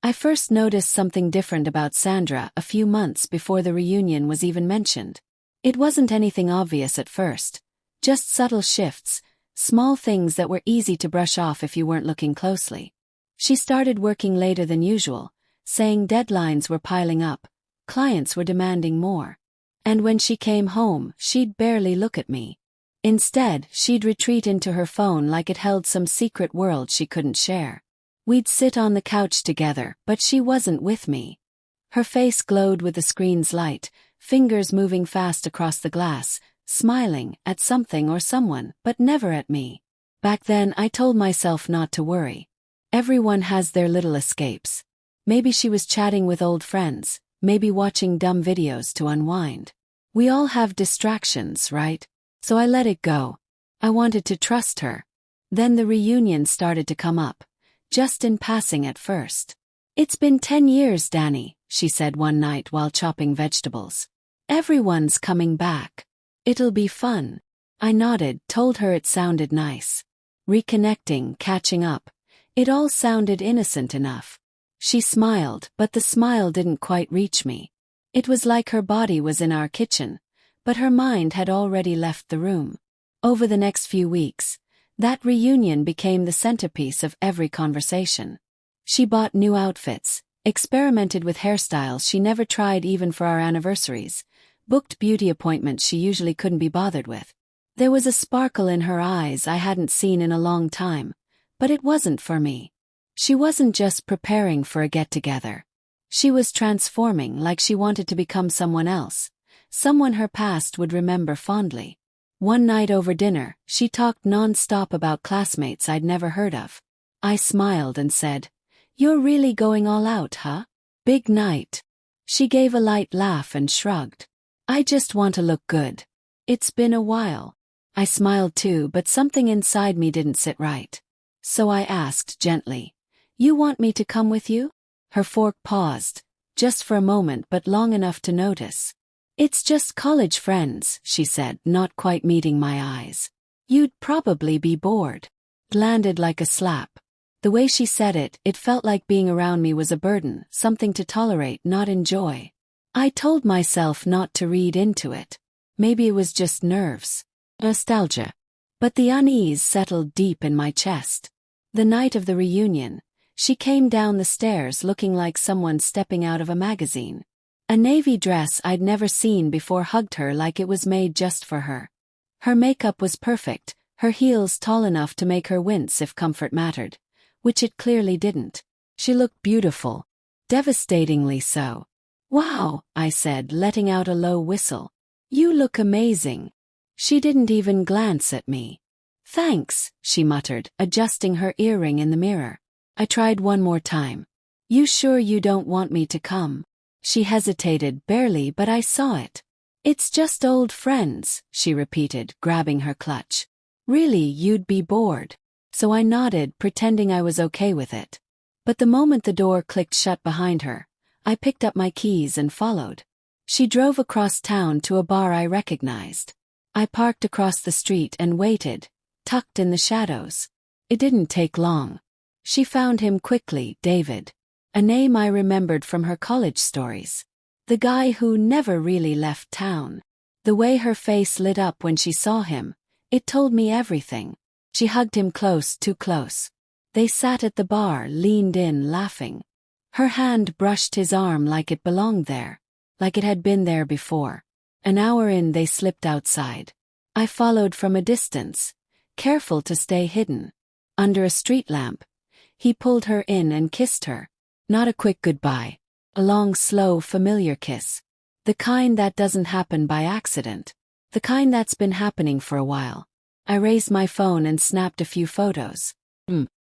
I first noticed something different about Sandra a few months before the reunion was even mentioned. It wasn't anything obvious at first, just subtle shifts, small things that were easy to brush off if you weren't looking closely. She started working later than usual, saying deadlines were piling up, clients were demanding more. And when she came home, she'd barely look at me. Instead, she'd retreat into her phone like it held some secret world she couldn't share. We'd sit on the couch together, but she wasn't with me. Her face glowed with the screen's light, fingers moving fast across the glass, smiling at something or someone, but never at me. Back then, I told myself not to worry. Everyone has their little escapes. Maybe she was chatting with old friends, maybe watching dumb videos to unwind. We all have distractions, right? So I let it go. I wanted to trust her. Then the reunion started to come up, just in passing at first. "It's been 10 years, Danny," she said one night while chopping vegetables. "Everyone's coming back. It'll be fun." I nodded, told her it sounded nice. Reconnecting, catching up. It all sounded innocent enough. She smiled, but the smile didn't quite reach me. It was like her body was in our kitchen, but her mind had already left the room. Over the next few weeks, that reunion became the centerpiece of every conversation. She bought new outfits, experimented with hairstyles she never tried even for our anniversaries, booked beauty appointments she usually couldn't be bothered with. There was a sparkle in her eyes I hadn't seen in a long time, but it wasn't for me. She wasn't just preparing for a get-together. She was transforming, like she wanted to become someone else, someone her past would remember fondly. One night over dinner, she talked non-stop about classmates I'd never heard of. I smiled and said, "You're really going all out, huh? Big night." She gave a light laugh and shrugged. "I just want to look good. It's been a while." I smiled too, but something inside me didn't sit right. So I asked gently, "You want me to come with you?" Her fork paused, just for a moment but long enough to notice. "It's just college friends," she said, not quite meeting my eyes. "You'd probably be bored." It landed like a slap. The way she said it, it felt like being around me was a burden, something to tolerate, not enjoy. I told myself not to read into it. Maybe it was just nerves. Nostalgia. But the unease settled deep in my chest. The night of the reunion, she came down the stairs looking like someone stepping out of a magazine. A navy dress I'd never seen before hugged her like it was made just for her. Her makeup was perfect, her heels tall enough to make her wince if comfort mattered, which it clearly didn't. She looked beautiful. Devastatingly so. "Wow," I said, letting out a low whistle. "You look amazing." She didn't even glance at me. "Thanks," she muttered, adjusting her earring in the mirror. I tried one more time. "You sure you don't want me to come?" She hesitated, barely, but I saw it. "It's just old friends," she repeated, grabbing her clutch. "Really, you'd be bored." So I nodded, pretending I was okay with it. But the moment the door clicked shut behind her, I picked up my keys and followed. She drove across town to a bar I recognized. I parked across the street and waited, tucked in the shadows. It didn't take long. She found him quickly, David. A name I remembered from her college stories. The guy who never really left town. The way her face lit up when she saw him, it told me everything. She hugged him close, too close. They sat at the bar, leaned in, laughing. Her hand brushed his arm like it belonged there, like it had been there before. An hour in, they slipped outside. I followed from a distance, careful to stay hidden. Under a street lamp, he pulled her in and kissed her. Not a quick goodbye. A long, slow, familiar kiss. The kind that doesn't happen by accident. The kind that's been happening for a while. I raised my phone and snapped a few photos.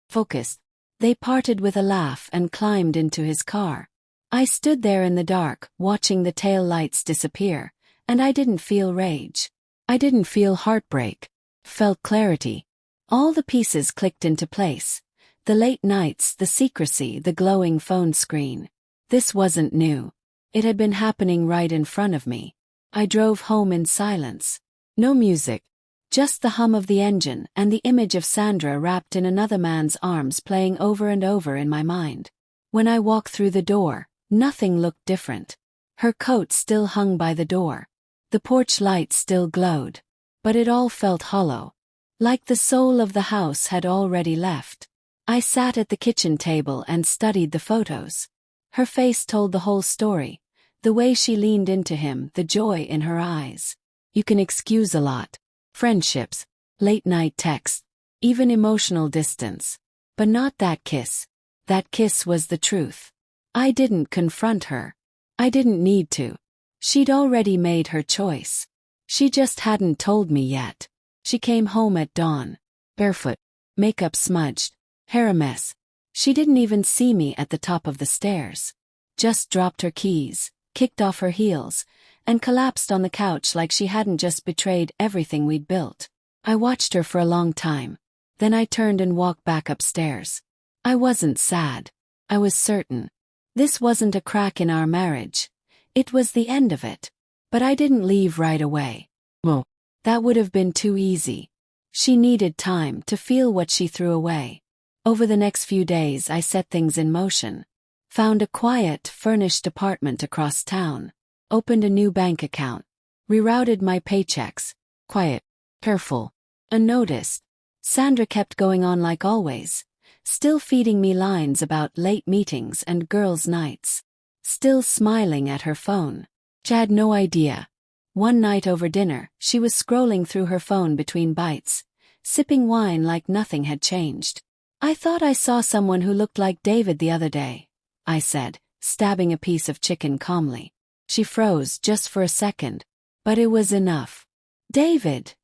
Focused. They parted with a laugh and climbed into his car. I stood there in the dark, watching the tail lights disappear, and I didn't feel rage. I didn't feel heartbreak. Felt clarity. All the pieces clicked into place. The late nights, the secrecy, the glowing phone screen. This wasn't new. It had been happening right in front of me. I drove home in silence. No music. Just the hum of the engine and the image of Sandra wrapped in another man's arms playing over and over in my mind. When I walked through the door, nothing looked different. Her coat still hung by the door. The porch light still glowed. But it all felt hollow. Like the soul of the house had already left. I sat at the kitchen table and studied the photos. Her face told the whole story. The way she leaned into him, the joy in her eyes. You can excuse a lot. Friendships, late-night texts, even emotional distance. But not that kiss. That kiss was the truth. I didn't confront her. I didn't need to. She'd already made her choice. She just hadn't told me yet. She came home at dawn. Barefoot. Makeup smudged. Hair a mess. She didn't even see me at the top of the stairs. Just dropped her keys, kicked off her heels, and collapsed on the couch like she hadn't just betrayed everything we'd built. I watched her for a long time. Then I turned and walked back upstairs. I wasn't sad. I was certain. This wasn't a crack in our marriage. It was the end of it. But I didn't leave right away. Well, that would have been too easy. She needed time to feel what she threw away. Over the next few days I set things in motion. Found a quiet, furnished apartment across town. Opened a new bank account. Rerouted my paychecks. Quiet. Careful. Unnoticed. Sandra kept going on like always. Still feeding me lines about late meetings and girls' nights. Still smiling at her phone. She had no idea. One night over dinner, she was scrolling through her phone between bites, sipping wine like nothing had changed. I thought I saw someone who looked like David the other day, I said, stabbing a piece of chicken calmly. She froze just for a second. But it was enough. David,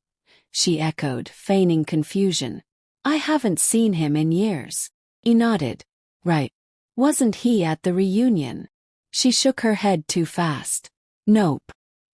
she echoed, feigning confusion. I haven't seen him in years. He nodded. Right. Wasn't he at the reunion? She shook her head too fast. Nope.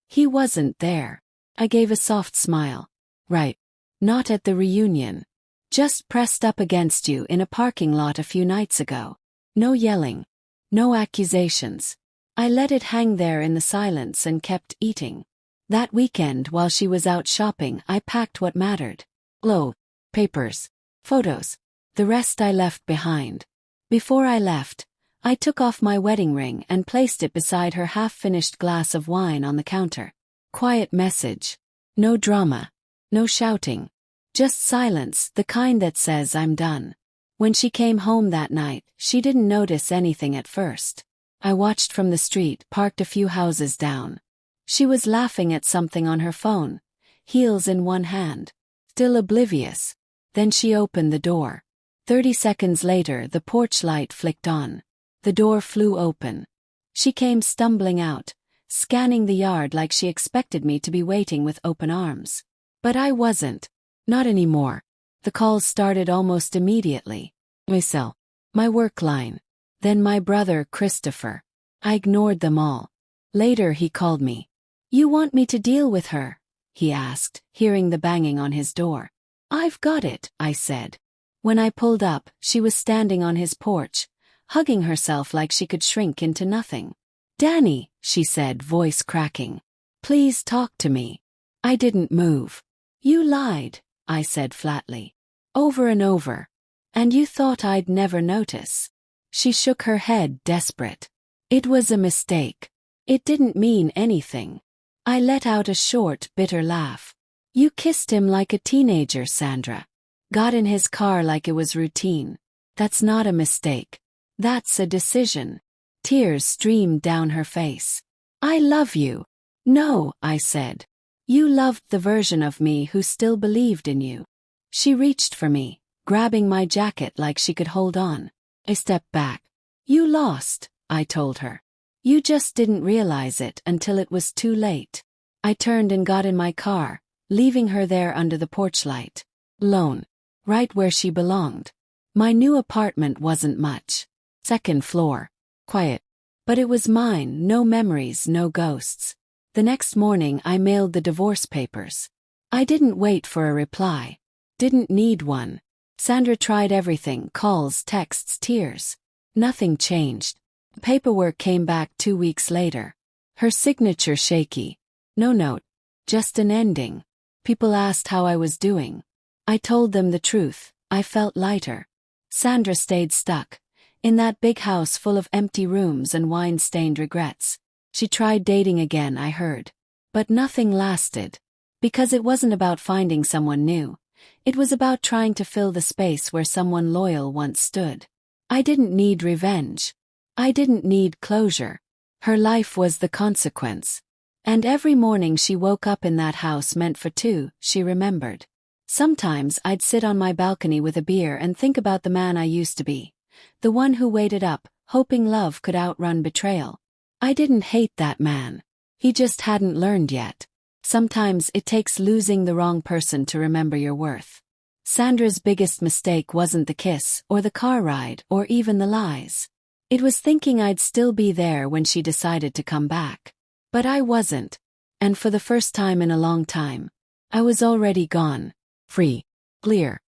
He wasn't there. I gave a soft smile. Right. Not at the reunion. Just pressed up against you in a parking lot a few nights ago. No yelling. No accusations. I let it hang there in the silence and kept eating. That weekend while she was out shopping I packed what mattered. Clothes, papers, photos. The rest I left behind. Before I left, I took off my wedding ring and placed it beside her half-finished glass of wine on the counter. Quiet message. No drama. No shouting. Just silence, the kind that says I'm done. When she came home that night, she didn't notice anything at first. I watched from the street, parked a few houses down. She was laughing at something on her phone, heels in one hand. Still oblivious. Then she opened the door. 30 seconds later the porch light flicked on. The door flew open. She came stumbling out, scanning the yard like she expected me to be waiting with open arms. But I wasn't. Not anymore. The calls started almost immediately. My cell. My work line. Then my brother Christopher. I ignored them all. Later he called me. You want me to deal with her? He asked, hearing the banging on his door. I've got it, I said. When I pulled up, she was standing on his porch, hugging herself like she could shrink into nothing. Danny, she said, voice cracking. Please talk to me. I didn't move. You lied, I said flatly. Over and over. And you thought I'd never notice. She shook her head, desperate. It was a mistake. It didn't mean anything. I let out a short, bitter laugh. You kissed him like a teenager, Sandra. Got in his car like it was routine. That's not a mistake. That's a decision. Tears streamed down her face. I love you. No, I said. You loved the version of me who still believed in you. She reached for me, grabbing my jacket like she could hold on. I stepped back. You lost, I told her. You just didn't realize it until it was too late. I turned and got in my car, leaving her there under the porch light. Alone. Right where she belonged. My new apartment wasn't much. Second floor. Quiet. But it was mine, no memories, no ghosts. The next morning I mailed the divorce papers. I didn't wait for a reply. Didn't need one. Sandra tried everything, calls, texts, tears. Nothing changed. The paperwork came back 2 weeks later. Her signature shaky. No note. Just an ending. People asked how I was doing. I told them the truth. I felt lighter. Sandra stayed stuck. In that big house full of empty rooms and wine-stained regrets. She tried dating again, I heard. But nothing lasted. Because it wasn't about finding someone new. It was about trying to fill the space where someone loyal once stood. I didn't need revenge. I didn't need closure. Her life was the consequence. And every morning she woke up in that house meant for two, she remembered. Sometimes I'd sit on my balcony with a beer and think about the man I used to be. The one who waited up, hoping love could outrun betrayal. I didn't hate that man. He just hadn't learned yet. Sometimes it takes losing the wrong person to remember your worth. Sandra's biggest mistake wasn't the kiss, or the car ride, or even the lies. It was thinking I'd still be there when she decided to come back. But I wasn't. And for the first time in a long time, I was already gone. Free. Clear.